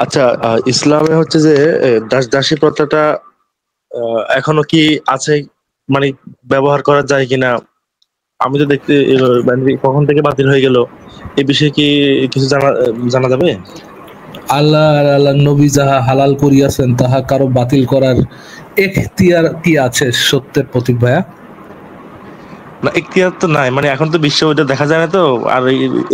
আচ্ছা, ইসলামে হচ্ছে যে দাসী প্রথাটা এখনো কি আছে? মানে ব্যবহার করা যায় কিনা? আমি তো দেখতে মানে কখন থেকে বাতিল হয়ে গেল, এই বিষয়ে কি কিছু জানা যাবে? আল্লাহ আর আল্লাহর নবী যাহা হালাল করিয়াছেন তাহা কারো বাতিল করার এখতিয়ার কি আছে সত্যের প্রতীক ভাইয়া? না, এখতিয়ার তো নাই, মানে এখন তো বিশ্ব ওইটা দেখা যায় না তো। আর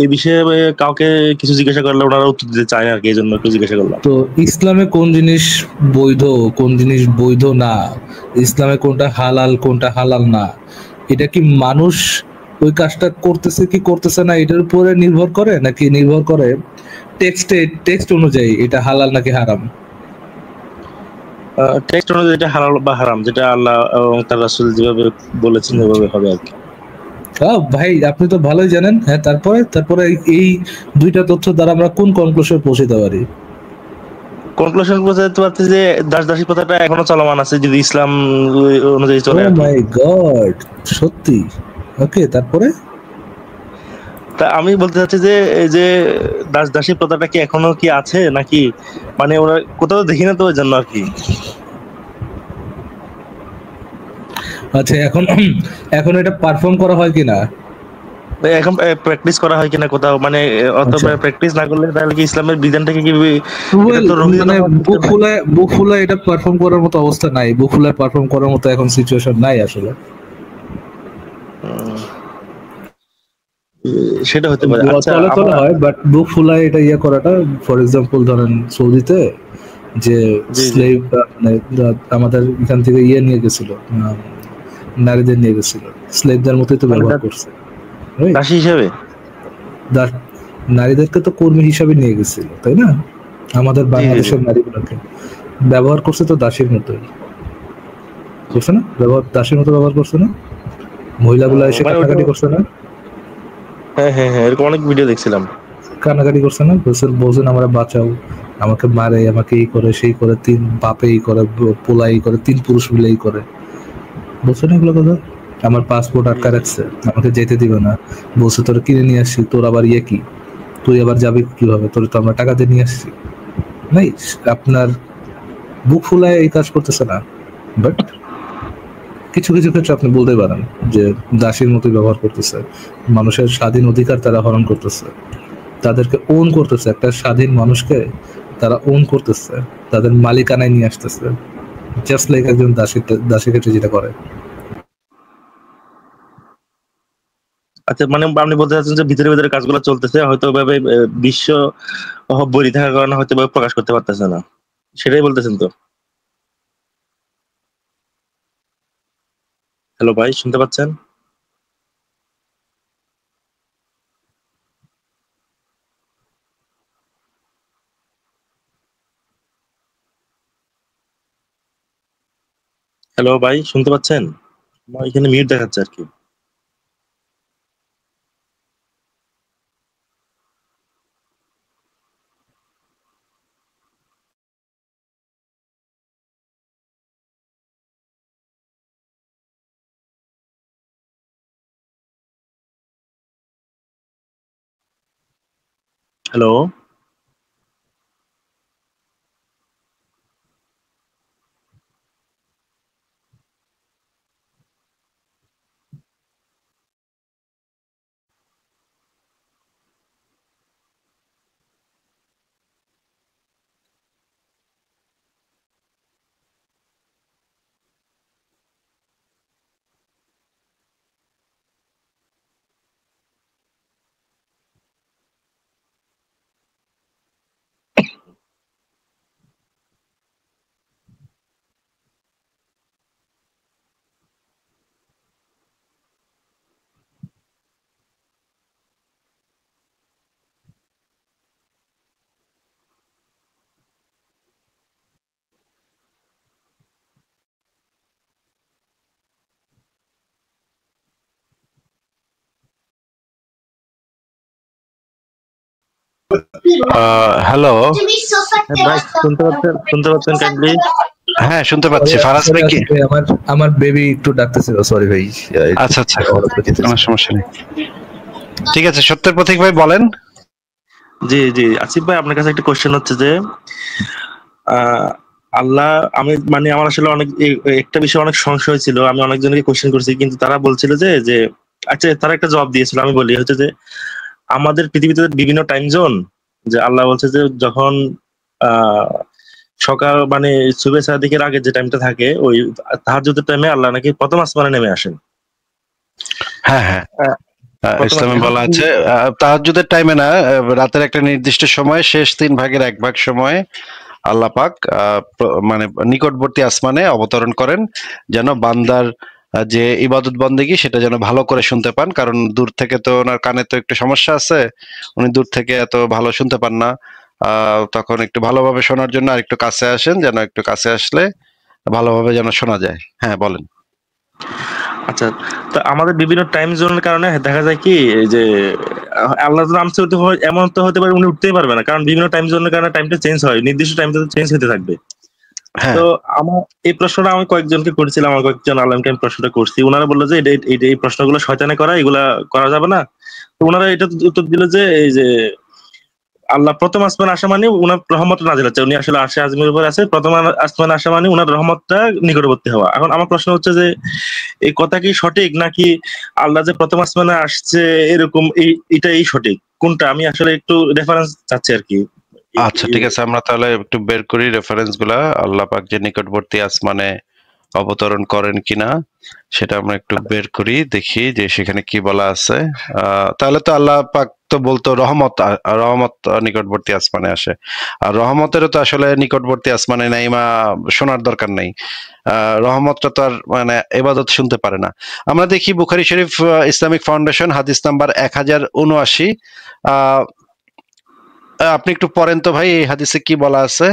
এই বিষয়ে কাউকে কিছু জিজ্ঞাসা করলে ওনারা উত্তর দিতে চায় না আর কি, এই জন্য একটু জিজ্ঞাসা করলাম। তো ইসলামে কোন জিনিস বৈধ, কোন জিনিস বৈধ না, ইসলামে কোনটা হালাল কোনটা হালাল না, এটা কি মানুষ ওই কাজটা করতেছে কি করতেছে না এটার উপরে নির্ভর করে, নাকি নির্ভর করে টেক্সট অনুযায়ী এটা হালাল নাকি হারাম? টেক্সট অনুযায়ী এটা হালাল বা হারাম, যেটা আল্লাহ এবং তার রাসূল যেভাবে বলেছেন ওইভাবে হবে আর কি। ভাই আপনি তো ভালোই জানেন। হ্যাঁ, তারপরে তারপরে এই দুইটা তথ্য দ্বারা আমরা কোন কনক্লুশনে পৌঁছাতে পারি? কনক্লুশন পৌঁছাতে পারছি যে দাসী প্রথাটা এখনো চলমান আছে, যদি ইসলাম অনুযায়ী ও চলে আর কি। মাই গড, সত্যি? ওকে, তারপরে? তা আমি বলতে চাচ্ছি যে এই যে দাসী প্রথাটা কি এখনো কি আছে নাকি, মানে ওরা কোথাও দেখি না তো, ওই জন্য আর কি। আচ্ছা, এখন এখন এটা পারফর্ম করা হয় কিনা? এখন প্র্যাকটিস করা হয় কিনা কোথাও, মানে অথবা আচ্ছা, প্র্যাকটিস না করলে তাহলে কি ইসলামের বিধানটাকে কি এটা ওয়েল, তো রহিত মানে হওয়ার কিছু নাই। বুক ফুলায় এটা পারফর্ম করার মতো অবস্থা নাই, বুক ফুলায় পারফর্ম করার মতো এখন সিচুয়েশন নাই আসলে। উম, সেটা হতে পারে। আচ্ছা, চলে চলে আমরা হয়, বাট বুক ফুলায় এটা ইয়ে করাটা, ফর এক্সাম্পল ধরেন সৌদিতে যে জি জি স্লেভ, মানে আমাদের এখান থেকে ইয়ে নিয়ে গেছিল, নারীদের নিয়ে গেছিল, স্লেভদের মতোই তো মানে ব্যবহার করছে, রাইট? দাসী হিসেবে। নারীদেরকে তো কর্মী হিসাবে নিয়ে গেছিল, তাই না? আমাদের জি জি জি বাংলাদেশের নারীগুলোকে ব্যবহার করছে তো দাসীর মতোই, করছে না? ব্যবহার দাসীর মতো ব্যবহার করছে না? মহিলাগুলা এসে মানে ওইটা, কান্নাকাটি করছে না? হ্যাঁ হ্যাঁ হ্যাঁ, এরকম অনেক ভিডিও দেখছিলাম। কান্নাকাটি করছে না? বলছেন আমরা বাঁচাও, আমাকে মারে, আমাকে এই করে সেই করে, তিন বাপে এই করে, পোলা এই করে, তিন পুরুষ মিলে এই করে, বলছে না এগুলো কথা? আমার পাসপোর্ট জি আটকা জি রাখছে, আমাকে যেতে দিবে না, বলছে তোর কিনে নিয়ে আসছি, তোর আবার ইয়ে কি, তুই আবার যাবি কিভাবে, তোর তো আমরা টাকা দিয়ে নিয়ে আসছি। নাই, আপনার বুক ফুলায় এই কাজ করতেছে না, বাট কিছু কিছু ক্ষেত্রে আপনি বলতে পারেন যে দাসীর মতো ব্যবহার করতেছে, মানুষের স্বাধীন অধিকার তারা হরণ করতেছে, তাদেরকে ওন করতেছে, একটা স্বাধীন মানুষকে তারা ওন করতেছে, তাদের মালিকানায় নিয়ে আসতেছে, জাস্ট লাইক একজন দাসী ক্ষেত্রে যেটা করে। আচ্ছা, মানে আপনি বলতে চাচ্ছেন যে ভিতরে ভিতরে কাজগুলো চলতেছে, হয়তো ওইভাবে বিশ্ব বৈরী থাকার কারণে হয়তো ওইভাবে প্রকাশ করতে পারতেছে না, সেটাই বলতেছেন তো? হ্যালো ভাই, শুনতে পাচ্ছেন? হ্যালো ভাই, শুনতে পাচ্ছেন? আমার এখানে মিউট দেখাচ্ছে আর কি। হ্যালো। হ্যালো। ভাই, শুনতে পাচ্ছেন কাইন্ডলি? হ্যাঁ, শুনতে পাচ্ছি। ফারাজ ভাই কি? আমার আমার বেবি একটু ডাকতেছিল, সরি ভাই। আচ্ছা আচ্ছা, কোনো সমস্যা নেই। ঠিক আছে, সত্যের প্রতীক ভাই বলেন। জি জি, আসিফ ভাই, আপনার কাছে একটা কোশ্চেন হচ্ছে যে আহ, আল্লাহ, আমি মানে আমার আসলে অনেক একটা বিষয়ে অনেক সংশয় ছিল, আমি অনেকজনকে কোশ্চেন করছি, কিন্তু তারা বলছিল যে যে আচ্ছা, তারা একটা জবাব দিয়েছিল, আমি বলি হচ্ছে যে আমাদের পৃথিবীতে বিভিন্ন টাইম জোন, যে আল্লাহ বলছে যে যখন আহ সকাল মানে সুবে সাদিকের আগে যে টাইমটা থাকে, ওই তাহাজ্জুদের টাইমে আল্লাহ নাকি প্রথম আসমানে নেমে আসেন। হ্যাঁ হ্যাঁ, আহ, প্রথম ইসলামে এখন বলা আছে তাহাজ্জুদের টাইমে না, রাতের একটা নির্দিষ্ট সময়, শেষ 3 ভাগের 1 ভাগ সময়ে আল্লাহ পাক মানে নিকটবর্তী আসমানে অবতরণ করেন, যেন বান্দার যে ইবাদত বন্দেগী সেটা যেন ভালো করে শুনতে পান, কারণ দূর থেকে তো ওনার কানে তো একটু সমস্যা আছে, উনি দূর থেকে এত ভালো শুনতে পান না। তখন একটু ভালোভাবে শোনার জন্য আর একটু কাছে আসেন, যেন একটু কাছে আসলে ভালোভাবে যেন শোনা যায়। হ্যাঁ বলেন। আচ্ছা, তো আমাদের বিভিন্ন টাইম জোনের কারণে দেখা যায় কি, এই যে আল্লাহ নামছে এমন তো হতে পারে উনি উঠতেই পারবে না, কারণ বিভিন্ন টাইম জোনের কারণে টাইমটা চেঞ্জ হয়, নির্দিষ্ট টাইমটা চেঞ্জ হতে থাকবে। হ্যাঁ তো আমার এই প্রশ্নটা আমি কয়েকজনকে করেছিলাম, আমার কয়েকজন আলেমকে আমি প্রশ্নটা করছি, ওনারা বললো যে এই প্রশ্নগুলো শয়তানে করা, এগুলা করা যাবে না। তো ওনারা এটা উত্তর দিল যে এই যে আল্লাহ প্রথম আসমান আসা মানে উনার রহমত নাজিল হচ্ছে, উনি আসলে আরশে আযমের উপর আছে, প্রথম আসমান আসা মানে উনার রহমতটা নিকটবর্তী হওয়া। এখন আমার প্রশ্ন হচ্ছে যে এই কথা কি সঠিক, নাকি আল্লাহ যে প্রথম আসমানে আসছে এরকম এটাই সঠিক, কোনটা? আমি আসলে একটু রেফারেন্স চাচ্ছি আর কি। আচ্ছা ঠিক আছে, আমরা তাহলে একটু বের করি রেফারেন্স গুলা, আল্লাহ পাক যে নিকটবর্তী আসমানে অবতরণ করেন কিনা সেটা আমরা একটু বের করি, দেখি যে সেখানে কি বলা আছে। তাহলে তো আল্লাহ পাক তো বলতো রহমত, রহমত নিকটবর্তী আসমানে আসে, আর রহমতেরও তো আসলে নিকটবর্তী আসমানে নাই, মা শোনার দরকার নেই। রহমতটা তো আর মানে এবাদত শুনতে পারে না। আমরা দেখি বুখারী শরীফ ইসলামিক ফাউন্ডেশন হাদিস নাম্বার 1079। আহ আপনি একটু পড়েন তো ভাই, এই হাদিসে কি বলা আছে।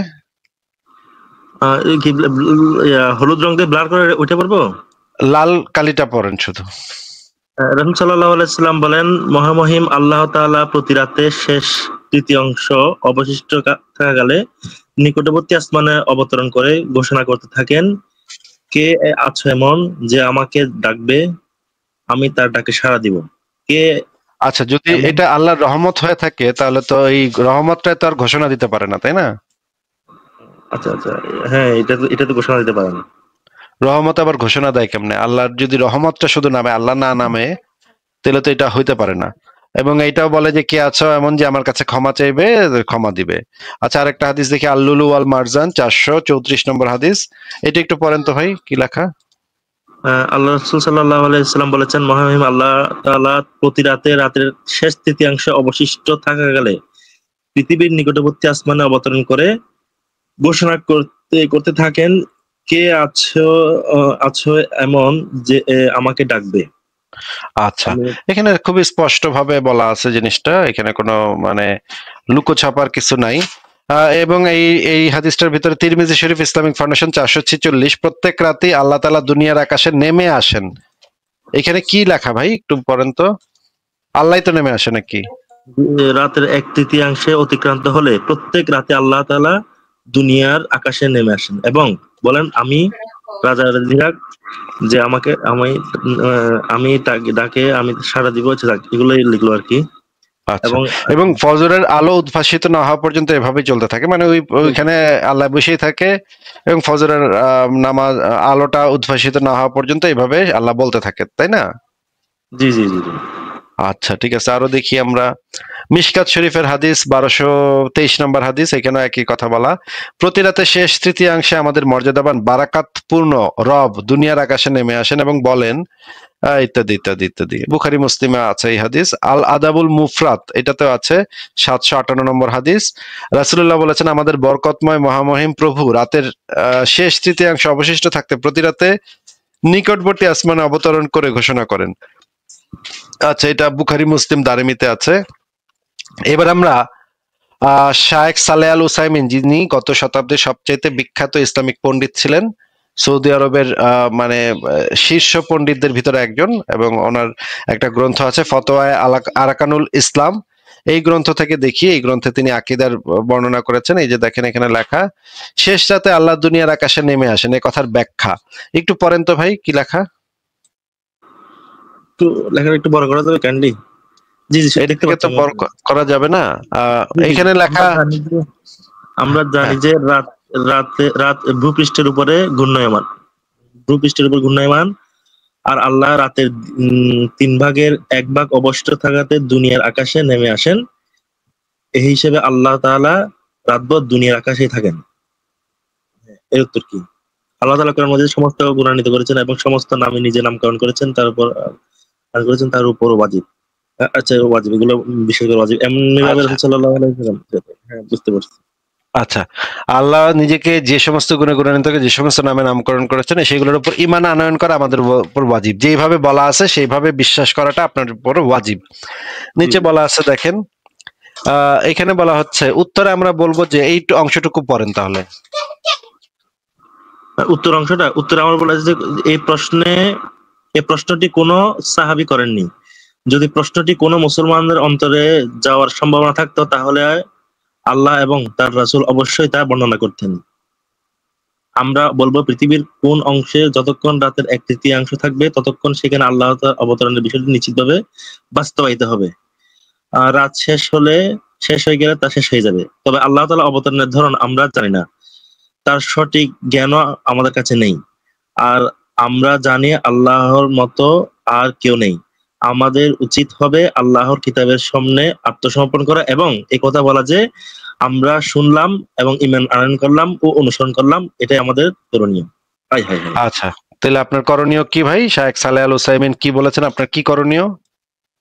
এই কি হলুদ রং দিয়ে ব্লার করে ওইটা পারবো? লাল কালিটা পড়েন শুধু। রাসূল সাল্লাল্লাহু আলাইহি সাল্লাম বলেন, মহামহিম আল্লাহ তাআলা প্রতি রাতে শেষ তৃতীয়াংশ অবশিষ্ট থাকাকালে নিকটবর্তী আসমানে অবতরণ করে ঘোষণা করতে থাকেন, কে আছো এমন যে আমাকে ডাকবে, আমি তার ডাকে সাড়া দিব। কে আচ্ছা, যদি এমন? এটা আল্লাহর রহমত হয়ে থাকে তাহলে তো এই রহমতটা তো আর ঘোষণা দিতে পারে না, তাই না? আচ্ছা আচ্ছা, হ্যাঁ, এটা তো ঘোষণা দিতে পারেন। রহমত আবার ঘোষণা দেয় কেমনে? আল্লাহর যদি রহমতটা শুধু নামে, আল্লাহ না নামে, তাহলে তো এটা হইতে পারে না। এবং এইটাও বলে যে কে আছো এমন যে আমার কাছে ক্ষমা চাইবে, ক্ষমা দিবে। আচ্ছা, আরেকটা হাদিস দেখি, আল্লুলু ওয়াল মারজান 434 নম্বর হাদিস। এটা একটু পড়েন তো ভাই, কি লেখা। আল্লাহ রাসূল সাল্লাল্লাহু আলাইহি সাল্লাম বলেছেন, মহামহিম আল্লাহ তাআলা প্রতি রাতের শেষ তৃতীয়াংশে অবশিষ্ট থাকাকালে পৃথিবীর নিকটবর্তী আসমানে অবতরণ করে ঘোষণা করতে করতে থাকেন, কে আছো এমন যে আমাকে ডাকবে। আচ্ছা, আমি এখানে খুবই স্পষ্ট ভাবে বলা আছে জিনিসটা, এখানে কোনো মানে লুকোছাপার কিছু নাই। এবং এই এই হাদিসটার ভিতরে তিরমিজি শরীফ ইসলামিক ফাউন্ডেশন 446, প্রত্যেক রাতেই আল্লাহ তাআলা দুনিয়ার আকাশে নেমে আসেন। এখানে কি লেখা ভাই, একটু পড়েন তো। আল্লাহই তো নেমে আসে নাকি? রাতের এক তৃতীয়াংশে অতিক্রান্ত হলে প্রত্যেক রাতে আল্লাহ তাআলা দুনিয়ার আকাশে নেমে আসেন এবং বলেন, আমি রাজা রাজিরাক, যে আমি ডাকে আমি সাড়া দিব, হচ্ছে এগুলোই লিখলো আর কি। আচ্ছা, এবং এবং ফজরের আলো উদ্ভাসিত না হওয়া পর্যন্ত এভাবেই চলতে থাকে, মানে ওইখানে আল্লাহ বসেই থাকে, এবং ফজরের নামাজ আলোটা উদ্ভাসিত না হওয়া পর্যন্ত এইভাবে আল্লাহ বলতে থাকে, তাই না? জি জি জি জি। আচ্ছা ঠিক আছে, আরো দেখি আমরা মিশকাত শরীফের হাদিস 1223 নম্বর হাদিস, এখানে একই কথা বলা। প্রতি রাতে শেষ তৃতীয়াংশে আমাদের মর্যাদাবান বারাকাতপূর্ণ রব দুনিয়ার আকাশে নেমে আসেন এবং বলেন, ইত্যাদি ইত্যাদি ইত্যাদি। বুখারী মুসলিমে আছে এই হাদিস। আল আদাবুল মুফরাত এটাতেও আছে, 758 নম্বর হাদিস। রাসূলুল্লাহ বলেছেন, আমাদের বরকতময় মহামহিম প্রভু রাতের শেষ তৃতীয়াংশ অবশিষ্ট থাকতে প্রতি রাতে নিকটবর্তী আসমানে অবতরণ করে ঘোষণা করেন। আচ্ছা, এটা বুখারী মুসলিম দারিমিতে আছে। এবার আমরা শায়েখ সালেহ আল উসাইমিন, যিনি গত শতাব্দীর সবচাইতে বিখ্যাত ইসলামিক পণ্ডিত ছিলেন, সৌদি আরবের মানে শীর্ষ পণ্ডিতদের ভিতরে একজন, এবং ওনার একটা গ্রন্থ আছে ফতোয়ায়ে আরাকানুল ইসলাম। এই গ্রন্থ থেকে দেখি, এই গ্রন্থে তিনি আকীদার বর্ণনা করেছেন। এই যে দেখেন এখানে লেখা, শেষ রাতে আল্লাহ দুনিয়ার আকাশে নেমে আসেন, এই কথার ব্যাখ্যা একটু পড়েন তো ভাই, কি লেখা। একটু লেখাটা একটু বড় করা যাবে, ক্যান্ডি? জি জি এটা দেখতে থেকে তো পাচ্ছি করা যাবে না। এখানে লেখা আমরা জানি যে রাত ভূপৃষ্ঠের উপরে ঘূর্ণায়মান, আর আল্লাহ রাতের 3 ভাগের 1 ভাগ অবশিষ্ট থাকাতে দুনিয়ার আকাশে নেমে আসেন। এই হিসেবে আল্লাহ তাআলা রাতভর দুনিয়ার আকাশেই থাকেন। এর উত্তর কি? আল্লাহ তাআলা কোরআন মাজিদে সমস্ত গুণান্বিত করেছেন এবং সমস্ত নামে নিজে নামকরণ করেছেন, তার উপর ওয়াজিব। আচ্ছা ওয়াজিব, এগুলো বিশেষ করে ওয়াজিব এমনি ভাবে রাসূল সাল্লাল্লাহু আলাইহি ওয়াসাল্লাম। হ্যাঁ বুঝতে পারছি। আচ্ছা, আল্লাহ নিজেকে যে সমস্ত গুণে গুণান্বিত, যে সমস্ত নামে নামকরণ করেছেন, সেগুলোর উপর ঈমান আনয়ন করা আমাদের উপর ওয়াজিব। যেভাবে বলা আছে সেইভাবে বিশ্বাস করাটা আপনার উপর ওয়াজিব। নিচে বলা আছে দেখেন, এখানে বলা হচ্ছে উত্তরে আমরা বলবো যে এই অংশটুকু পড়েন তাহলে। উত্তরে আমার বলা আছে যে এই প্রশ্নটি কোনো সাহাবী করেননি। যদি প্রশ্নটি কোনো মুসলমানদের অন্তরে যাওয়ার সম্ভাবনা থাকতো তাহলে আল্লাহ এবং তার রাসূল অবশ্যই তা বর্ণনা করতেন। আমরা বলবো পৃথিবীর কোন অংশে যতক্ষণ রাতের 1/3 থাকবে ততক্ষণ সেখানে আল্লাহ তাআলার অবতরণের বিষয়টি নিশ্চিতভাবে বাস্তবায়িত হবে। রাত শেষ হয়ে গেলে তা শেষ হয়ে যাবে। তবে আল্লাহ তাআলা অবতরণের ধরন আমরা জানি না, তার সঠিক জ্ঞানও আমাদের কাছে নেই। আর আমরা জানি আল্লাহর মতো আর কেউ নেই। আমাদের উচিত হবে আল্লাহর কিতাবের সামনে আত্মসমর্পণ করা এবং এই কথা বলা যে আমরা শুনলাম এবং ঈমান আনয়ন করলাম ও অনুসরণ করলাম, এটাই আমাদের করণীয়। আচ্ছা, তাহলে আপনার করণীয় কি ভাই? শায়েখ সালেহ আল উসাইমিন কি বলেছেন, আপনার কি করণীয়?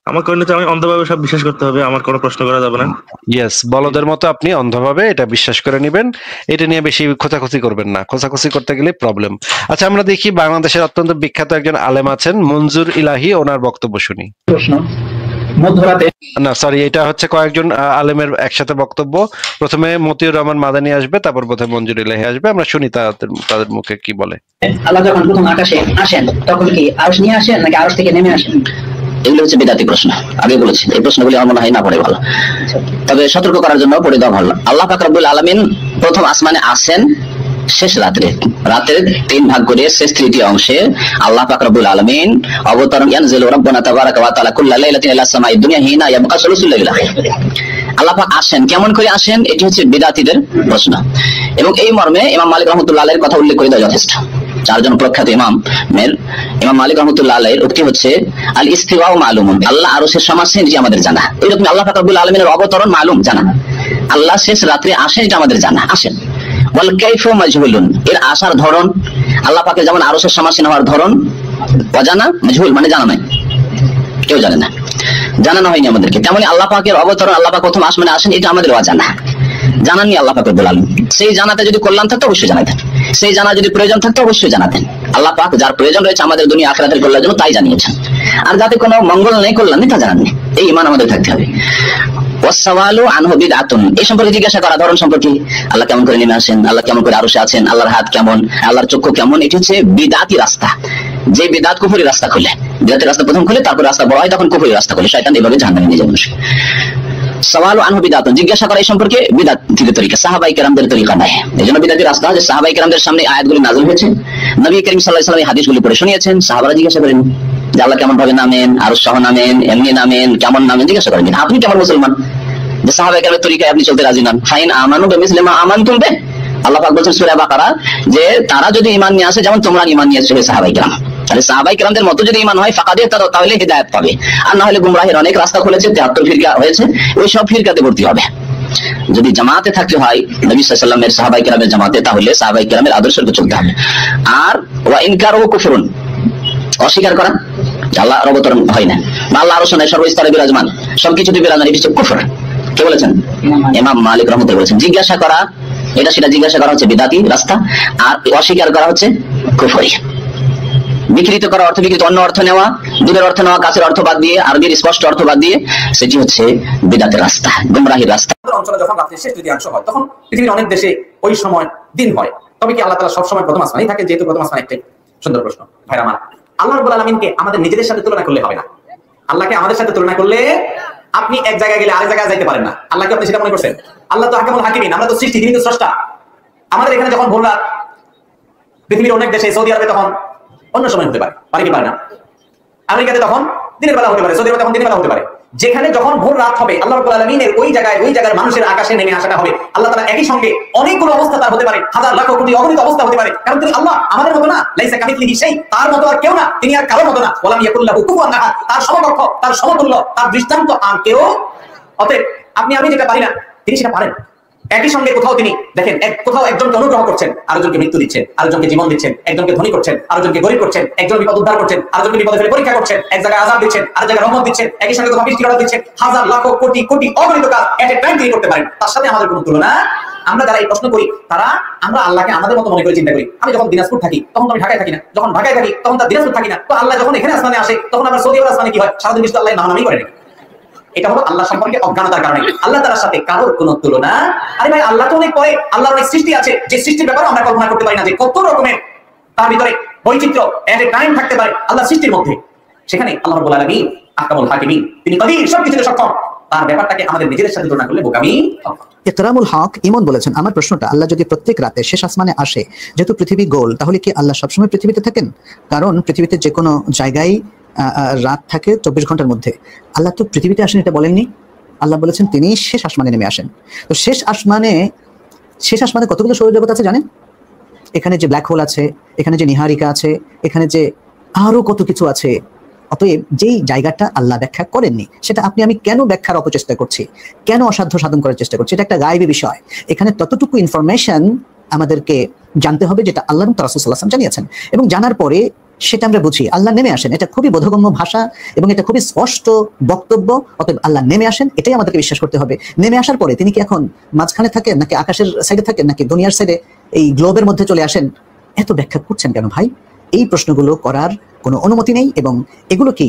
আমার করণীয় আমি অন্ধভাবে সব বিশ্বাস করতে হবে, আমার কোনো প্রশ্ন করা যাবে না। ইয়েস, বলদের মতো আপনি অন্ধভাবে এটা বিশ্বাস করে নেবেন। এটা নিয়ে বেশি খোঁচাখুচি করবেন না, খোঁচাখুচি করতে গেলে প্রবলেম। আচ্ছা, আমরা দেখি বাংলাদেশের অত্যন্ত বিখ্যাত একজন আলেম আছেন মঞ্জুর ইলাহি, ওনার বক্তব্য শুনি। প্রশ্ন মধ্যরাতে না সরি, এটা হচ্ছে কয়েকজন আলেমের একসাথে বক্তব্য। প্রথমে মতিউর রহমান মাদানী আসবে, তারপর বোধহয় মঞ্জুর ইলাহি আসবে। আমরা শুনি তাদের মুখে কি বলে। আল্লাহ যখন প্রথম আকাশে আসেন তখন কি আরশ নিয়ে আসেন নাকি আরশ থেকে নেমে আসেন? এগুলো হচ্ছে বিদাতি প্রশ্ন। আগে বলেছি এই প্রশ্নগুলি আমার মনে হয় না পড়ে ভালো, তবে সতর্ক করার জন্য পড়ে দেওয়া ভালো। আল্লাহ পাক রব্বুল আলামিন প্রথম আসমানে আসেন শেষ রাতের 3 ভাগ করে শেষ 3টি অংশে আল্লাহ পাক রব্বুল আলামিন অবতরণ ইয়ানজিলু রাব্বানা তাবারাকা ওয়া তাআলা কুল্লা লাইলাতিন ইলা সামাই দুনিয়া হিনা ইয়াবকা সুলুসুল লাইল। আল্লাহ পাক আসেন, কেমন করে আসেন? এটি হচ্ছে বিদাতীদের প্রশ্ন এবং এই মর্মে ইমাম মালিক রাহমাতুল্লাহ আলাইহির কথা উল্লেখ করে দেওয়া যথেষ্ট। 4 জন প্রখ্যাত ইমাম মালিক রাহমাতুল্লাহ আলাইহির উক্তি হচ্ছে আল ইস্তিওয়া মালুমুন, আল্লাহ আরশের সমাসীন যে আমাদের জানা। এরকম আল্লাহ পাক রব্বুল আলামিনের অবতরণ মালুম জানা, আল্লাহ শেষ রাতে আসেন এটা আমাদের জানা। আসেন ওয়াল কাইফু মাজহুলুন, এর আসার ধরন, আল্লাহ পাকের যেমন আরশের সমাসীন হওয়ার ধরন অজানা, মাজহুল মানে জানা নাই, কেউ জানে না, জানানো হয়নি আমাদেরকে। তেমনি আল্লাহ পাকের অবতরণ, আল্লাহ পাক প্রথম আসমানে আসেন এটা আমাদের অজানা, জানাননি আল্লাহ পাক রব্বুল আলামিন। সেই জানাতে যদি কল্যাণ থাকতো অবশ্যই জানাতেন, সেই জানা যদি প্রয়োজন থাকতো অবশ্যই জানাতেন। আল্লাহ পাক যার প্রয়োজন রয়েছে আমাদের দুনিয়া আখিরাতের কল্যাণের জন্য তাই জানিয়েছেন, আর যাতে কোনো মঙ্গল নেই, কল্যাণ নেই তা জানাননি। এই ঈমান আমাদের থাকতে হবে। ওয়াসসাওয়ালু আনহু বিদআতুন, এই সম্পর্কে জিজ্ঞাসা করা, ধরন সম্পর্কে, আল্লাহ কেমন করে নেমে আসেন, আল্লাহ কেমন করে আরশে আছেন, আল্লাহর হাত কেমন, আল্লাহর চক্ষু কেমন, এটি হচ্ছে বিদআতি রাস্তা। যে বিদআত কুফরি রাস্তা খুলে, বিদআতের রাস্তা প্রথম খুলে তারপর রাস্তা বড় হয়, তখন কুফরি রাস্তা খুলে শয়তান এভাবে জাহান্নামে নিয়ে যাবে। সওয়ালু আনহু বিদআতুন, জিজ্ঞাসা করা এই সম্পর্কে বিদআতের তরিকা, সাহাবায়ে কেরামদের তরিকা নয়। এজন্য বিদআতি রাস্তা যে সাহাবায়ে কেরামদের সামনে আয়াতগুলি নাযিল হয়েছে, নবী করিম সাল্লাল্লাহু আলাইহি ওয়াসাল্লাম এই হাদিসগুলি পড়ে শুনিয়েছেন, সাহাবারা জিজ্ঞাসা করেন যে আল্লাহ কেমন ভাবে নামেন, আরশ সহ নামেন, এমনি নামেন, কেমন নামেন, জিজ্ঞাসা করেন। আপনি কেমন মুসলমান যে সাহাবায়ে কেরামের তরিকায় আপনি চলতে রাজি নন? ফাইন আমানু বিমিসলি মা আমানতুম বিহি, আল্লাহ পাক বলেছেন সূরা বাকারা যে তারা যদি ঈমান নিয়ে আসে যেমন তোমরা ঈমান নিয়ে এসেছো সাহাবায়ে কেরাম, তাহলে সাহাবায়ে কেরামদের মতো যদি ঈমান হয় ফাকাদে তারা তাহলে হিদায়াত পাবে, আর না হলে গুমরাহের অনেক রাস্তা খুলেছে, 73 ফিরকা হয়েছে, ওই সব ফিরকাতে ভর্তি হবে। যদি জামাতে থাকতে হয় নবী সাল্লাল্লাহু আলাইহি ওয়াসাল্লামের সাহাবায়ে কেরামের জামাতে, তাহলে সাহাবায়ে কেরামের আদর্শে চলতে হবে। আর ওয়া ইনকারু কুফরুন, অস্বীকার করা আল্লাহর অবতরণ হয় না বা আল্লাহ আরশ নাই সর্বস্তরে বিরাজমান, সবকিছুতে বিরাজমান, এটি হচ্ছে কুফর। কে বলেছেন? ইমাম মালিক রাহমাতুল্লাহ বলেছেন। জিজ্ঞাসা করা এটা সেটা জিজ্ঞাসা করা হচ্ছে বিদাতি রাস্তা, আর অস্বীকার করা হচ্ছে কুফরি। বিকৃত করা, অর্থ বিকৃত, অন্য অর্থ নেওয়া, দূরের অর্থ নেওয়া, কাছের অর্থ বাদ দিয়ে, আরবির স্পষ্ট অর্থ বাদ দিয়ে, সেটি হচ্ছে বিদাতের রাস্তা, গুমরাহির রাস্তা। অঞ্চলে যখন রাত্রির শেষ তৃতীয়াংশ হয় তখন পৃথিবীর অনেক দেশে ওই সময় দিন হয়। তবে কি আল্লাহ তাআলা সব সময় প্রথম আসমানেই থাকে? যেহেতু প্রথম আসমান একটাই। সুন্দর প্রশ্ন ভাইরা আমার। আল্লাহ রাব্বুল আলামিনকে আমাদের নিজেদের সাথে তুলনা করলে হবে না। আল্লাহকে আমাদের সাথে তুলনা করলে আপনি এক জায়গায় গেলে আরেক জায়গায় যাইতে পারেন না। আল্লাহকে আপনি সেটা মনে করছেন? আল্লাহ তো হাকিমুল হাকিমিন, আমরা তো সৃষ্টি, তিনি তো স্রষ্টা। আমাদের এখানে যখন ভোর রাত, পৃথিবীর অনেক দেশে, সৌদি আরবে তখন অন্য সময় হতে পারে, পারে কি পারে না? আমেরিকাতে তখন দিনের বেলা হতে পারে, সৌদি আরবে তখন দিনের বেলা হতে পারে। যেখানে যখন ভোর রাত হবে আল্লাহ রাব্বুল আলামিনের ওই জায়গার মানুষের আকাশে নেমে আসাটা হবে, আল্লাহ তাআলা একই সঙ্গে অনেকগুলো অবস্থা তার হতে পারে, হাজার লাখ কোটি অগণিত অবস্থা হতে পারে, কারণ তিনি আল্লাহ আমাদের মতো না, লাইসা কামিথলিহি শাই, তার মতো আর কেউ না, তিনি আর কারোর মতো না, ওয়ালাম ইয়াকুল লাহু কুফুয়ান আহাদ, তার সমকক্ষ, তার সমতুল্য, তার দৃষ্টান্ত আর কেউ। অতএব আপনি আমি যেটা পারি না তিনি সেটা পারেন। একই সঙ্গে কোথাও তিনি দেখেন কোথাও একজনকে অনুগ্রহ করছেন, আরেকজনকে মৃত্যু দিচ্ছেন, আরেকজনকে জীবন দিচ্ছেন, একজনকে ধনী করছেন, আরেকজনকে গরিব করছেন, একজন বিপদ উদ্ধার করছেন, আরেকজনকে বিপদে ফেলে পরীক্ষা করছেন, এক জায়গায় আযাব দিচ্ছেন, আরেক জায়গায় রহমত দিচ্ছেন, একই সঙ্গে কোথাও বৃষ্টির অর্ডার দিচ্ছেন, হাজার লাখ কোটি কোটি অগণিত কাজ এট এ টাইম তিনি করতে পারেন, তার সাথে আমাদের কোনো তুলনা। আমরা যারা এই প্রশ্ন করি আমরা আল্লাহকে আমাদের মতো মনে করে চিন্তা করি। আমি যখন দিনাজপুর থাকি তখন আমি ঢাকায় থাকি না, যখন ঢাকায় থাকি তখন তার দিনাজপুর থাকি না, তো আল্লাহ যখন এখানে আসমানে আসে তখন আবার সৌদি আরব আসমানে কি হয়, সারাদিন নিশ্চয় আল্লাহ নাম নামই করে নাকি। এটা হলো আল্লাহ সম্পর্কে অজ্ঞানতার কারণে। আল্লাহ তাআলার সাথে কারোর কোনো তুলনা। আরে ভাই আল্লাহ তো অনেক পরে, আল্লাহর অনেক সৃষ্টি আছে যে সৃষ্টির ব্যাপারে আমরা কল্পনা করতে পারি না যে কত রকমের তার ভিতরে বৈচিত্র্য এট এ টাইম থাকতে পারে আল্লাহ সৃষ্টির মধ্যে। সেখানে আল্লাহ রাব্বুল আলামিন আহকামুল হাকিমিন, তিনি কদির, সবকিছুতে সক্ষম, তার ব্যাপারটাকে আমাদের নিজেদের সাথে তুলনা করলে বোকামি। ইকরামুল হক ইমন বলেছেন, আমার প্রশ্নটা, আল্লাহ যদি প্রত্যেক রাতে শেষ আসমানে আসে, যেহেতু পৃথিবী গোল, তাহলে কি আল্লাহ সবসময় পৃথিবীতে থাকেন? কারণ পৃথিবীতে যে কোনো জায়গায় রাত থাকে 24 ঘন্টার মধ্যে। আল্লাহ তো পৃথিবীতে আসেন এটা বলেননি, আল্লাহ বলেছেন তিনি শেষ আসমানে নেমে আসেন। তো শেষ আসমানে কতগুলো সৌরজগৎ আছে জানেন? এখানে যে ব্ল্যাক হোল আছে, এখানে যে নিহারিকা আছে, এখানে যে আরো কত কিছু আছে। অতএব যেই জায়গাটা আল্লাহ ব্যাখ্যা করেননি সেটা আপনি আমি কেন ব্যাখ্যার অপচেষ্টা করছি, কেন অসাধ্য সাধন করার চেষ্টা করছি? এটা একটা গায়েবী বিষয়। এখানে ততটুকু ইনফরমেশন আমাদেরকে জানতে হবে যেটা আল্লাহ এবং রাসূল সাল্লাল্লাহু আলাইহি ওয়াসাল্লাম জানিয়েছেন, এবং জানার পরে সেটা আমরা বুঝি। আল্লাহ নেমে আসেন, এটা খুবই বোধগম্য ভাষা এবং এটা খুবই স্পষ্ট বক্তব্য। অতএব আল্লাহ নেমে আসেন, এটাই আমাদেরকে বিশ্বাস করতে হবে। নেমে আসার পরে তিনি কি এখন মাঝখানে থাকেন, নাকি আকাশের সাইডে থাকেন, নাকি দুনিয়ার সাইডে এই গ্লোবের মধ্যে চলে আসেন? এত ব্যাখ্যা করছেন কেন ভাই? এই প্রশ্নগুলো করার কোনো অনুমতি নেই, এবং এগুলো কি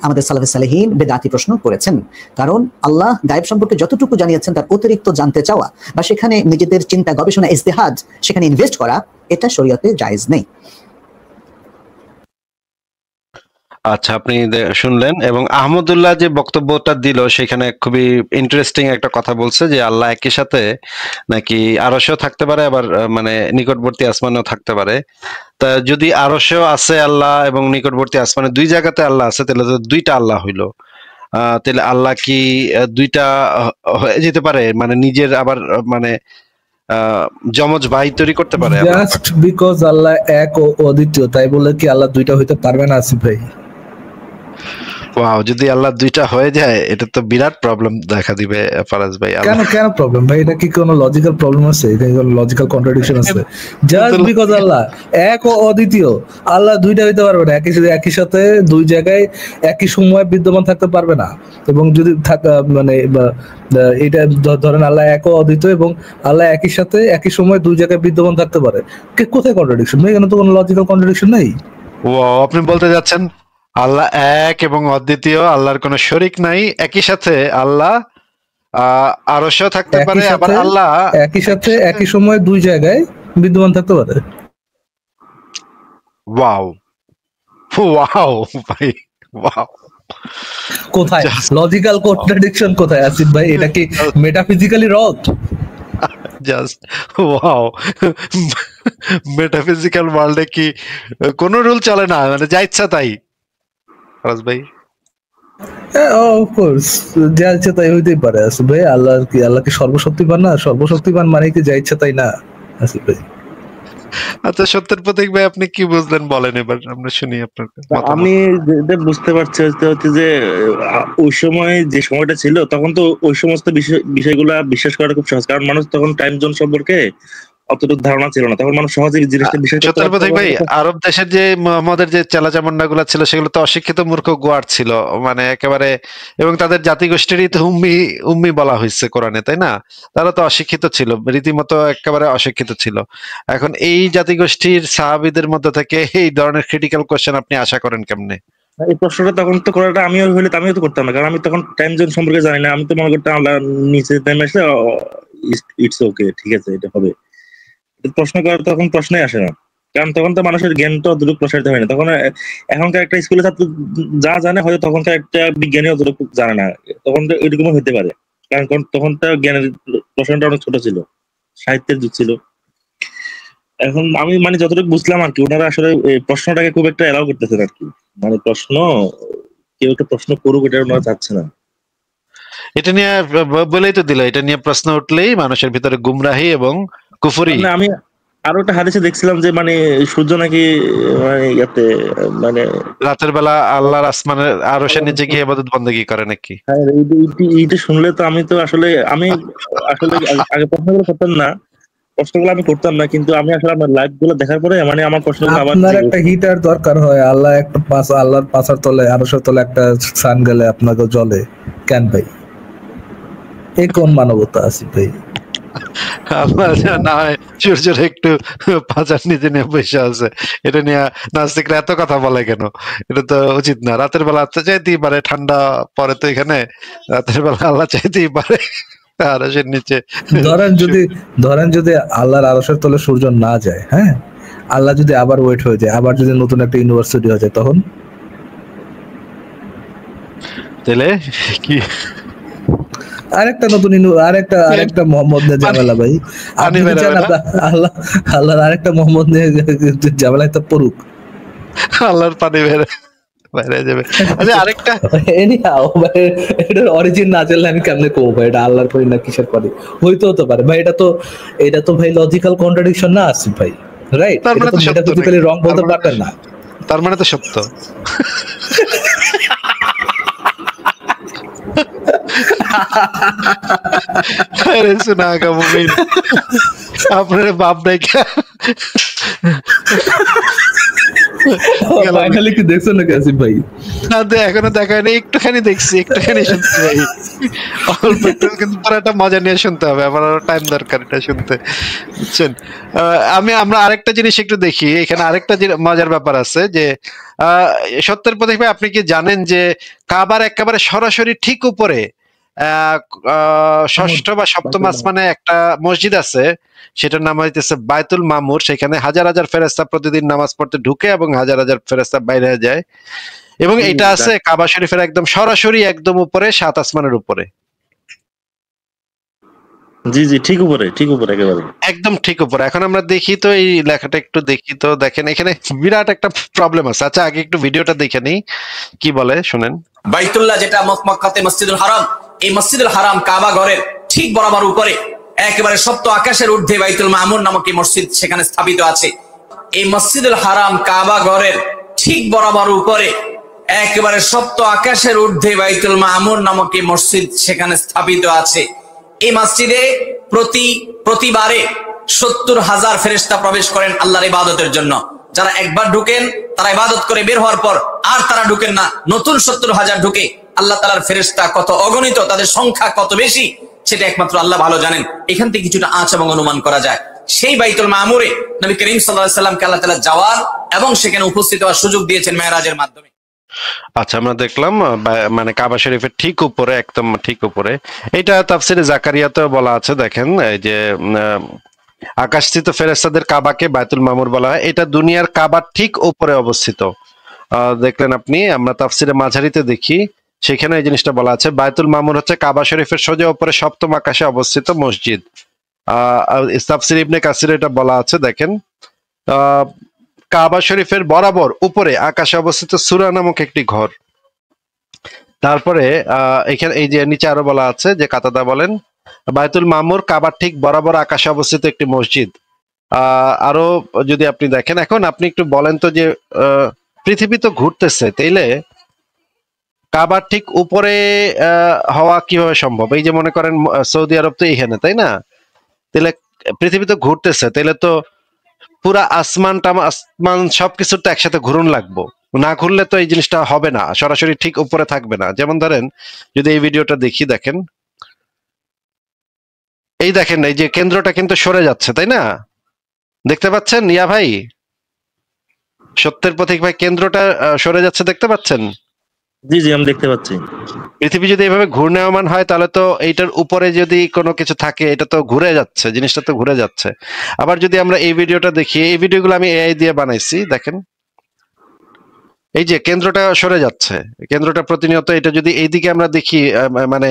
আমাদের সালাফে সালেহীন বেদাতি প্রশ্ন করেছেন। কারণ আল্লাহ গায়েব সম্পর্কে যতটুকু জানিয়েছেন তার অতিরিক্ত জানতে চাওয়া বা সেখানে নিজেদের চিন্তা, গবেষণা, ইজতিহাদ সেখানে ইনভেস্ট করা, এটা শরীয়তে জায়েজ নেই। আচ্ছা, আপনি শুনলেন, এবং আহমদুল্লাহ যে বক্তব্যটা দিল সেখানে খুবই ইন্টারেস্টিং একটা কথা বলছে যে আল্লাহ একই সাথে নাকি আরশেও থাকতে পারে, আবার মানে নিকটবর্তী আসমানেও থাকতে পারে। তা যদি আরশেও আছে আল্লাহ এবং নিকটবর্তী আসমানে দুই জায়গাতে আল্লাহ আছে, তাহলে তো দুইটা আল্লাহ হইলো। তাহলে আল্লাহ কি দুইটা হয়ে যেতে পারে, মানে নিজের আবার মানে যমজ ভাই তৈরি করতে পারে? জাস্ট বিকজ আল্লাহ এক ও অদ্বিতীয় তাই বলে কি আল্লাহ দুইটা হইতে পারবে না আসিফ ভাই? ওয়াও, যদি আল্লাহ দুইটা হয়ে যায় এটা তো বিরাট প্রবলেম দেখা দিবে ফারাজ ভাই। কেন প্রবলেম ভাই? এটা কি কোনো লজিক্যাল প্রবলেম আছে? এটা কোনো লজিক্যাল কন্ট্রাডিকশন আছে? জাস্ট বিকজ আল্লাহ এক ও অদ্বিতীয়, আল্লাহ দুইটা হইতে পারবে না, একই সাথে দুই জায়গায় একই সময় বিদ্যমান থাকতে পারবে না। এবং যদি মানে এটা ধরেন আল্লাহ এক ও অদ্বিতীয় এবং আল্লাহ একই সাথে একই সময় দুই জায়গায় বিদ্যমান থাকতে পারে, কোথায় কন্ট্রাডিকশন ভাই? এখানে তো কোনো লজিক্যাল কন্ট্রাডিকশন নেই। ওয়াও, আপনি বলতে যাচ্ছেন আল্লাহ এক এবং অদ্বিতীয়, আল্লাহর কোনো শরীক নাই, একই সাথে আল্লাহ আরশেও থাকতে পারে, আবার আল্লাহ একই সাথে একই সময় দুই জায়গায় বিদ্যমান থাকতে পারে। ওয়াও ওয়াও ভাই, ওয়াও। কোথায় লজিক্যাল কন্ট্রাডিকশন কোথায় আসিফ ভাই? এটা কি মেটাফিজিক্যালি রং? জাস্ট ওয়াও, মেটাফিজিক্যাল ওয়ার্ল্ডে কি কোনো রুল চলে না, মানে যা ইচ্ছা তাই? ফারাজ ভাই অফ কোর্স যা ইচ্ছা তাই হইতেই পারে আসিফ ভাই। আল্লাহ কি সর্বশক্তিমান না? সর্বশক্তিমান মানে কি যা ইচ্ছা তাই না আসিফ ভাই? আচ্ছা, সত্যের প্রতীক ভাই আপনি কি বুঝলেন বলেন, এবার আমরা শুনি আপনার মতামত। আমি যেটা বুঝতে পারছি হচ্ছে যে ওই সময় যে সময়টা ছিল তখন তো ওই সমস্ত বিষয়গুলা বিশ্বাস করা খুব সহজ, কারণ মানুষ তখন টাইম জোন সম্পর্কে অতটুকু ধারণা ছিল না, তখন মানুষ সহজেই জিনিসটা বিশ্বাস করতে সত্যের প্রতীক ভাই, আরব দেশের যে আমাদের যে চেলাচামুন্ডা গুলা ছিল সেগুলো তো অশিক্ষিত মূর্খ গোয়ার ছিল, মানে একেবারে, এবং তাদের জাতিগোষ্ঠীরই তো উম্মি বলা হয়েছে কোরআনে, তাই না? তারা তো অশিক্ষিত ছিল, রীতিমতো একেবারে অশিক্ষিত ছিল। এখন এই জাতিগোষ্ঠীর সাহাবীদের মধ্যে থেকে এই ধরনের ক্রিটিক্যাল কোশ্চেন আপনি আশা করেন কেমনে? এই প্রশ্নটা তখন তো করাটা আমিও তো করতাম না, কারণ আমি তখন টাইম জোন সম্পর্কে জানি না। আমি তো মনে করতাম আল্লাহ নিচে নেমে আসলে ইটস ওকে, ঠিক আছে, এটা হবে। প্রশ্ন করার তখন প্রশ্নই আসে না, কারণ তখন তো মানুষের জ্ঞানটা অতটুকু প্রসারিত হয় না। তখন এখনকার একটা স্কুলের ছাত্র যা জানে হয়তো তখনকার একটা বিজ্ঞানী অতটুকু জানে না, তখন তো ওইরকম হতে পারে, কারণ তখন তো জ্ঞানের প্রসারণটা অনেক ছোট ছিল, সাহিত্যের যুগ ছিল। এখন আমি মানে যতটুকু বুঝলাম আর কি, ওনারা আসলে প্রশ্নটাকে খুব একটা এলাও করতেছেন আর কি, মানে প্রশ্ন কেউ একটা প্রশ্ন করুক, এটা ওনারা চাচ্ছে না। এটা নিয়ে বলেই তো দিল, এটা নিয়ে প্রশ্ন উঠলেই মানুষের ভিতরে গুমরাহি এবং কুফরি। মানে আমি আরো একটা হাদিসে দেখছিলাম যে মানে সূর্য নাকি মানে ইয়াতে মানে রাতের বেলা আল্লাহর আসমানের আরশের নিচে গিয়ে ইবাদত বন্দেগী করে নাকি? হ্যাঁ, এইটা শুনলে তো আমি আসলে আগে প্রশ্নগুলো করতাম না, কিন্তু আমি আসলে আমার লাইভ গুলো দেখার পরে মানে আমার প্রশ্নগুলো আবার আপনার একটা হিটার দরকার হয়, আল্লাহর পাছার তলে আরশের তলে একটা সান গেলে আপনাকে জ্বলে কেন ভাই? এই কোন মানবতা আছে ভাই? আপনার না হয় সূর্যের একটু পাঁচার নিচে নিয়ে বসে আছে, এটা নিয়ে নাস্তিকরা এত কথা বলে কেন? এটা তো উচিত না। রাতের বেলা চাইতেই পারে, ঠান্ডা পরে তো এখানে রাতের বেলা আল্লাহ চাইতেই পারে আরশের নিচে। ধরেন যদি আল্লাহর আরশের তলে সূর্য না যায়, হ্যাঁ, আল্লাহ যদি আবার ওয়েট হয়ে যায়, আবার যদি নতুন একটা ইউনিভার্সিটি হয়ে যায়, তখন তাহলে কি আরেকটা মোহাম্মদ নিয়ে ঝামেলা ভাই? আপনি কি চান আল্লাহর আরেকটা মোহাম্মদ নিয়ে ঝামেলায় তো পড়ুক? আল্লাহর পানি বাইরে যাবে। আচ্ছা, আরেকটা এটার অরিজিন না জানলে আমি কেমনে কমবো ভাই এটা আল্লাহর পানি না কিসের পানি? হতে পারে ভাই, এটা তো ভাই লজিক্যাল কন্ট্রাডিকশন না আসিফ ভাই, রাইট? তার মানে তো মেটাফিজিক্যালি রং বলতে পারবেন না, তার মানে তো সত্য। আপনার বাপ ডাইকা ফাইনালি কি দেখছো নাকি আসিফ ভাই? না, এখনো দেখা হয়নি, একটুখানি দেখছি, একটুখানি শুনতে ভাই, অল্প একটু, কিন্তু পুরোটা মজা নিয়ে শুনতে হবে, আমার টাইম দরকার এটা শুনতে, বুঝছেন? আমরা আরেকটা জিনিস একটু দেখি, এখানে আরেকটা মজার ব্যাপার আছে যে সত্যের প্রতীক ভাই, আপনি কি জানেন যে কাবার একেবারে সরাসরি ঠিক উপরে ষষ্ঠ বা সপ্তম আসমানে একটা মসজিদ আছে, সেটার নাম হইতেছে বায়তুল মামুর। সেখানে হাজার হাজার ফেরেশতা প্রতিদিন নামাজ পড়তে ঢুকে এবং হাজার হাজার ফেরেশতা বাইরে যায়, এবং এটা আছে কাবা শরীফের একদম সরাসরি একদম উপরে, 7 আসমানের উপরে। জি জি, ঠিক উপরে একেবারে একদম ঠিক উপরে। এখন আমরা দেখি তো এই লেখাটা একটু দেখি তো, দেখেন এখানে বিরাট একটা প্রবলেম আছে। আচ্ছা, আগে একটু ভিডিওটা দেখে নেই কি বলে, শুনেন। বাইতুল্লাহ যেটা মক্কাতে মসজিদুল হারাম, এই মসজিদুল হারাম কাবা ঘরের ঠিক বরাবর উপরে একেবারে সপ্ত আকাশের ঊর্ধ্বে বাইতুল মামুর নামক এই মসজিদ সেখানে স্থাপিত আছে। এই মসজিদুল হারাম কাবা ঘরের ঠিক বরাবর উপরে একেবারে সপ্ত আকাশের ঊর্ধ্বে বাইতুল মামুর নামক এই মসজিদ সেখানে স্থাপিত আছে। এই মসজিদে প্রতিবারে 70,000 ফেরেশতা প্রবেশ করেন আল্লাহর ইবাদতের জন্য। যারা একবার ঢুকেন তারা ইবাদত করে বের হওয়ার পর আর তারা ঢুকেন না, নতুন 70,000 ঢুকে। আল্লাহ তাআলার ফেরেশতা কত অগণিত, তাদের সংখ্যা কত বেশি সেটা একমাত্র আল্লাহ ভালো জানেন। এখান থেকে কিছুটা আঁচ এবং অনুমান করা যায়। সেই বাইতুল মামুরে নবী করিম সাল্লাল্লাহু আলাইহি সাল্লামকে আল্লাহ তাআলা যাওয়ার এবং সেখানে উপস্থিত হওয়ার সুযোগ দিয়েছেন মেরাজের মাধ্যমে। আচ্ছা, আমরা দেখলাম মানে কাবা শরীফের ঠিক উপরে, একদম ঠিক উপরে। এটা তাফসিরে জাকারিয়াতেও বলা আছে, দেখেন এই যে আকাশস্থিত ফেরেশতাদের কাবাকে বায়তুল মামুর বলা হয়। এটা দুনিয়ার কাবার ঠিক উপরে অবস্থিত। দেখলেন আপনি, আমরা তাফসিরে মাঝারিতে দেখি, সেখানে এই জিনিসটা বলা আছে। বায়তুল মামুর হচ্ছে কাবা শরীফের সোজা উপরে সপ্তম আকাশে অবস্থিত মসজিদ। তাফসির ইবনে কাসিরে এটা বলা আছে, দেখেন কাবা শরীফের বরাবর উপরে আকাশে অবস্থিত সূরা নামক একটি ঘর। তারপরে এখানে এই যে নিচে আরো বলা আছে যে কাতাদা বলেন, বায়তুল মামুর কাবার ঠিক বরাবর আকাশে অবস্থিত একটি মসজিদ। আরো যদি আপনি দেখেন, এখন আপনি একটু বলেন তো যে পৃথিবী তো ঘুরতেছে, তাইলে কাবার ঠিক উপরে হওয়া কিভাবে সম্ভব? এই যে মনে করেন সৌদি আরব তো এইখানে, তাই না? তাহলে পৃথিবী তো ঘুরতেছে, তাইলে তো পুরা আসমান সবকিছু তো একসাথে ঘুরন লাগবো, না ঘুরলে তো এই জিনিসটা হবে না, সরাসরি ঠিক উপরে থাকবে না। যেমন ধরেন যদি এই ভিডিওটা দেখি, দেখেন এই যে কেন্দ্রটা কিন্তু সরে যাচ্ছে, তাই না? দেখতে পাচ্ছেন ইয়া ভাই, সত্যের প্রতীক ভাই, কেন্দ্রটা সরে যাচ্ছে, দেখতে পাচ্ছেন? জি জি, আমি দেখতে পাচ্ছি। পৃথিবী যদি এভাবে ঘূর্ণায়মান হয় তাহলে তো এইটার উপরে যদি কোনো কিছু থাকে, এটা তো ঘুরে যাচ্ছে, জিনিসটা তো ঘুরে যাচ্ছে। আবার যদি আমরা এই ভিডিওটা দেখি, এই ভিডিওগুলো আমি এআই দিয়ে বানাইছি, দেখেন এই যে কেন্দ্রটা সরে যাচ্ছে, কেন্দ্রটা প্রতিনিয়ত, এটা যদি এইদিকে আমরা দেখি, মানে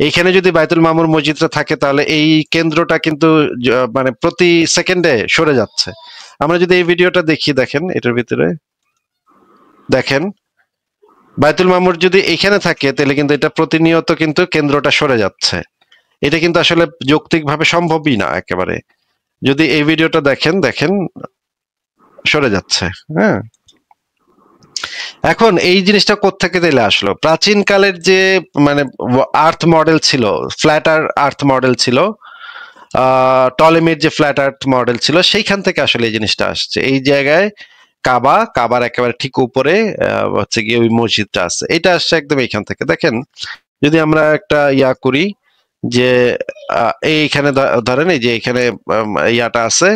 এইখানে যদি বায়তুল মামুর মসজিদটা থাকে, তাহলে এই কেন্দ্রটা কিন্তু মানে প্রতি সেকেন্ডে সরে যাচ্ছে। আমরা যদি এই ভিডিওটা দেখি, দেখেন এটার ভিতরে, দেখেন বায়তুল মামুর যদি এখানে থাকে তাহলে কিন্তু এটা প্রতিনিয়ত কিন্তু কেন্দ্রটা সরে যাচ্ছে। এটা কিন্তু আসলে যৌক্তিকভাবে সম্ভবই না একেবারে। যদি এই ভিডিওটা দেখেন সরে যাচ্ছে। হ্যাঁ, এখন এই জিনিসটা কোত্থেকে দিলে আসলো? প্রাচীন কালের যে মানে আর্থ মডেল ছিল, ফ্ল্যাট আর্থ মডেল ছিল, টলেমির যে ফ্ল্যাট আর্থ মডেল ছিল, সেইখান থেকে আসলে এই জিনিসটা আসছে। এই জায়গায় কাবার একেবারে ঠিক উপরে হচ্ছে গিয়ে ওই মসজিদটা আছে, এটা আসছে একদম এইখান থেকে। দেখেন, যদি আমরা একটা ইয়া করি যে এইখানে ধরেন এই যে এখানে ইয়াটা আছে,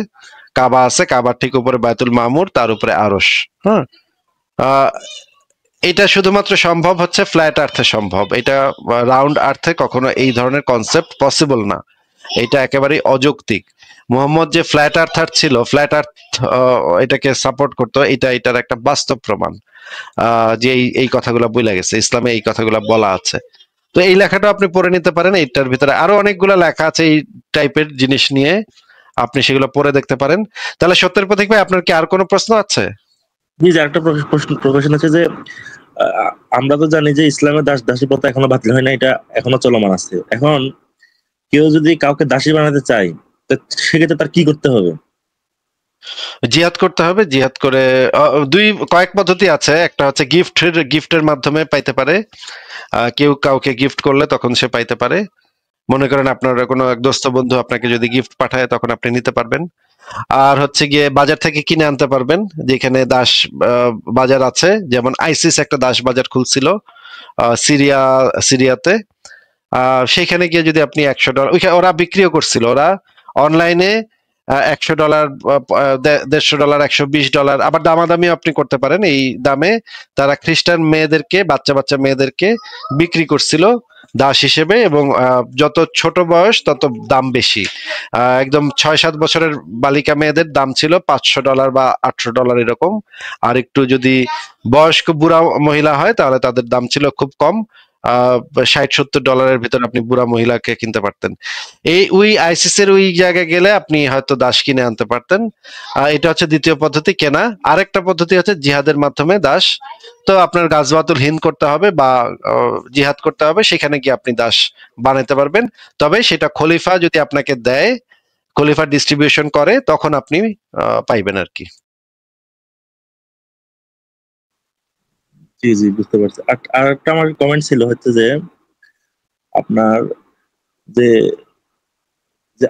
কাবা আছে, কাবার ঠিক উপরে বায়তুল মামুর, তার উপরে আরশ। হ্যাঁ, এটা শুধুমাত্র সম্ভব হচ্ছে ফ্ল্যাট আর্থে সম্ভব। এটা রাউন্ড আর্থে কখনো এই ধরনের কনসেপ্ট পসিবল না, এটা একেবারেই অযৌক্তিক। মুহাম্মদ যে ফ্ল্যাট আর্থার ছিল, ফ্ল্যাট আর্থ এটাকে সাপোর্ট করতো, এটার একটা বাস্তব প্রমাণ যে এই কথাগুলো বলে গেছে, ইসলামে এই কথাগুলো বলা আছে। তো এই লেখাটা আপনি পড়ে নিতে পারেন, এইটার ভিতরে আরো অনেকগুলো লেখা আছে এই টাইপের জিনিস নিয়ে, আপনি সেগুলো পড়ে দেখতে পারেন। তাহলে সত্যের প্রতীক ভাই, আপনার কি আর কোনো প্রশ্ন আছে? জি, একটা প্রশ্ন আছে যে আমরা তো জানি যে ইসলামের দাসী প্রথা এখনো বাতিল হয় না, এটা এখনো চলমান আছে। এখন কেউ যদি কাউকে দাসী বানাতে চায়, সেক্ষেত্রে তার কি করতে হবে? জিহাদ করতে হবে। জিহাদ করে কয়েক পদ্ধতি আছে। একটা হচ্ছে গিফটের মাধ্যমে পাইতে পারে, কেউ কাউকে গিফট করলে তখন সে পাইতে পারে। মনে করেন আপনার কোনো এক দোস্ত বন্ধু আপনাকে যদি গিফট পাঠায়, তখন আপনি নিতে পারবেন। আর হচ্ছে গিয়ে বাজার থেকে কিনে আনতে পারবেন, যেখানে দাস বাজার আছে, যেমন আইসিস একটা দাস বাজার খুলছিল সিরিয়াতে। সেখানে গিয়ে যদি আপনি $100, ওরা বিক্রিও করছিল, ওরা অনলাইনে $100, $150, $120, আবার দামাদামিও আপনি করতে পারেন। এই দামে তারা খ্রিস্টান মেয়েদেরকে, বাচ্চা মেয়েদেরকে বিক্রি করছিল দাস হিসেবে, এবং যত ছোট বয়স তত দাম বেশি। একদম 6-7 বছরের বালিকা মেয়েদের দাম ছিল $500 বা $800 এরকম। আর একটু যদি বয়স্ক বুড়া মহিলা হয় তাহলে তাদের দাম ছিল খুব কম, $60-70 ভিতরে আপনি বুড়া মহিলাকে কিনতে পারতেন। ওই আইসিসের ওই জায়গায় গেলে আপনি হয়তো দাস কিনে আনতে পারতেন। এটা হচ্ছে দ্বিতীয় পদ্ধতি, কেনা। আরেকটা পদ্ধতি হচ্ছে জিহাদের মাধ্যমে দাস। তো আপনার গাজওয়াতুল হিন্দ করতে হবে বা জিহাদ করতে হবে, সেখানে গিয়ে আপনি দাস বানাতে পারবেন। তবে সেটা খলিফা যদি আপনাকে দেয়, খলিফা ডিস্ট্রিবিউশন করে, তখন আপনি পাইবেন আর কি। জি, বুঝতে পারছি। আর একটা আমার কমেন্ট ছিল হচ্ছে যে আপনার যে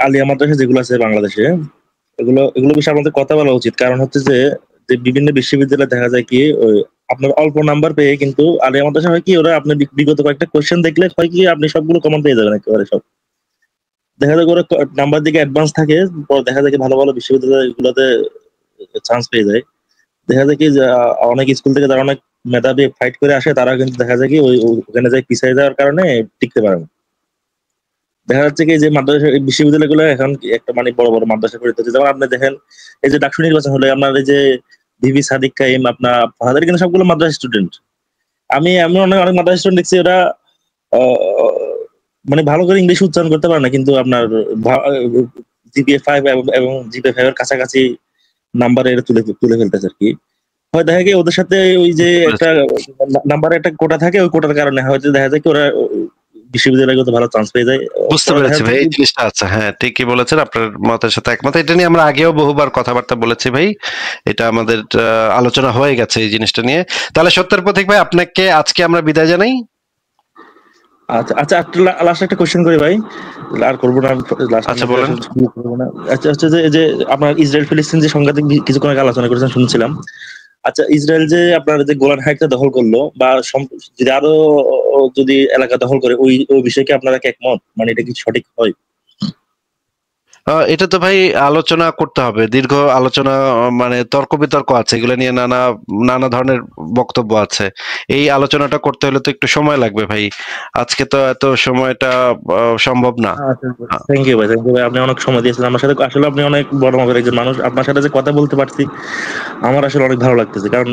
আলিয়া মাদ্রাসা যেগুলো আছে বাংলাদেশে, এগুলো বিষয়ে আমাদের কথা বলা উচিত। কারণ হচ্ছে যে বিভিন্ন বিশ্ববিদ্যালয়ে দেখা যায় কি আপনার অল্প নাম্বার পেয়ে কিন্তু আলিয়া মাদ্রাসা হয় কি, ওরা আপনার বিগত কয়েকটা কোয়েশ্চেন দেখলে হয় কি আপনি সবগুলো কমন পেয়ে যাবেন একেবারে সব। দেখা যায় ওরা নাম্বার দিকে অ্যাডভান্স থাকে, পর দেখা যায় কি ভালো বিশ্ববিদ্যালয় গুলোতে চান্স পেয়ে যায়। দেখা যায় কি অনেক স্কুল থেকে যারা অনেক মেধাবী ফাইট করে আসে, তারা কিন্তু দেখা যায় কি ওখানে যায় পিছিয়ে যাওয়ার কারণে টিকতে পারে না। দেখা যাচ্ছে কি যে মাদ্রাসা বিশ্ববিদ্যালয়গুলো এখন একটা মানে বড় মাদ্রাসা করে দিচ্ছে। যেমন আপনি দেখেন এই যে ডাকসু নির্বাচন হলে আপনার এই যে ভিভি সাদিক কাইম, আপনার ফাহাদের কিন্তু সবগুলো মাদ্রাসা স্টুডেন্ট। আমি অনেক মাদ্রাসা স্টুডেন্ট দেখছি, ওরা মানে ভালো করে ইংলিশ উচ্চারণ করতে পারে না, কিন্তু আপনার জিপিএ 5 এবং জিপিএ 5 এর কাছাকাছি নাম্বার তুলে ফেলতেছে আর কি। হয় দেখা যায় ওদের সাথে ওই যে একটা নাম্বারে একটা কোটা থাকে, ওই কোটার কারণে হয়তো দেখা যায় কি ওরা বিশ্ববিদ্যালয়গত ভালো চান্স পেয়ে যায়। বুঝতে পেরেছি ভাই, এই জিনিসটা আছে। হ্যাঁ, ঠিকই বলেছেন, আপনার মতের সাথে একমত। এটা নিয়ে আমরা আগেও বহুবার কথাবার্তা বলেছি ভাই, এটা আমাদের আলোচনা হয়ে গেছে এই জিনিসটা নিয়ে। তাহলে সত্যের প্রতীক ভাই, আপনাকে আজকে আমরা বিদায় জানাই। আচ্ছা, লাস্ট একটা কোশ্চেন করি ভাই, আর করবো না। আচ্ছা, বলেন। আচ্ছা, যে আপনার ইসরায়েল ফিলিস্তিন যে সংঘাতে কিছুক্ষণ আগে আলোচনা করেছেন শুনছিলাম। আচ্ছা, ইসরায়েল যে আপনার যে গোলান হাইটটা দখল করলো বা যদি আরো যদি এলাকা দখল করে, ওই বিষয়ে কি আপনারা কি একমত? মানে এটা কি সঠিক হয়? এটা তো ভাই আলোচনা করতে হবে, দীর্ঘ আলোচনা, মানে তর্ক বিতর্ক আছে, এগুলো নিয়ে নানা ধরনের বক্তব্য আছে। এই আলোচনাটা করতে হলে তো একটু সময় লাগবে ভাই, আজকে তো এত সময়টা সম্ভব না। থ্যাংক ইউ ভাই, আপনি অনেক সময় দিয়েছেন আমার সাথে। আসলে আপনি অনেক বড় মাপের একজন মানুষ, আপনার সাথে যে কথা বলতে পারছি আমার আসলে অনেক ভালো লাগতেছে। কারণ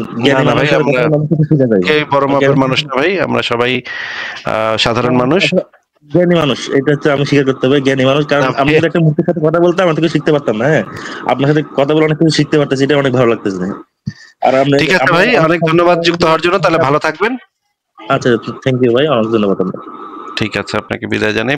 বড় মাপের মানুষ না ভাই, আমরা সবাই সাধারণ মানুষ, জ্ঞানী মানুষ। এটা হচ্ছে আমি স্বীকার করতে হবে, জ্ঞানী মানুষ। কারণ আমি যদি একটা মুখের সাথে কথা বলতাম, আমি থেকে শিখতে পারতাম না। হ্যাঁ, আপনার সাথে কথা বলে অনেক কিছু শিখতে পারতেছি, এটা অনেক ভালো লাগতেছে। আর আপনি, ঠিক আছে ভাই, অনেক ধন্যবাদ যুক্ত হওয়ার জন্য। তাহলে ভালো থাকবেন। আচ্ছা থ্যাংক ইউ ভাই, অনেক ধন্যবাদ আপনাকে। ঠিক আছে, আপনাকে বিদায় জানাই।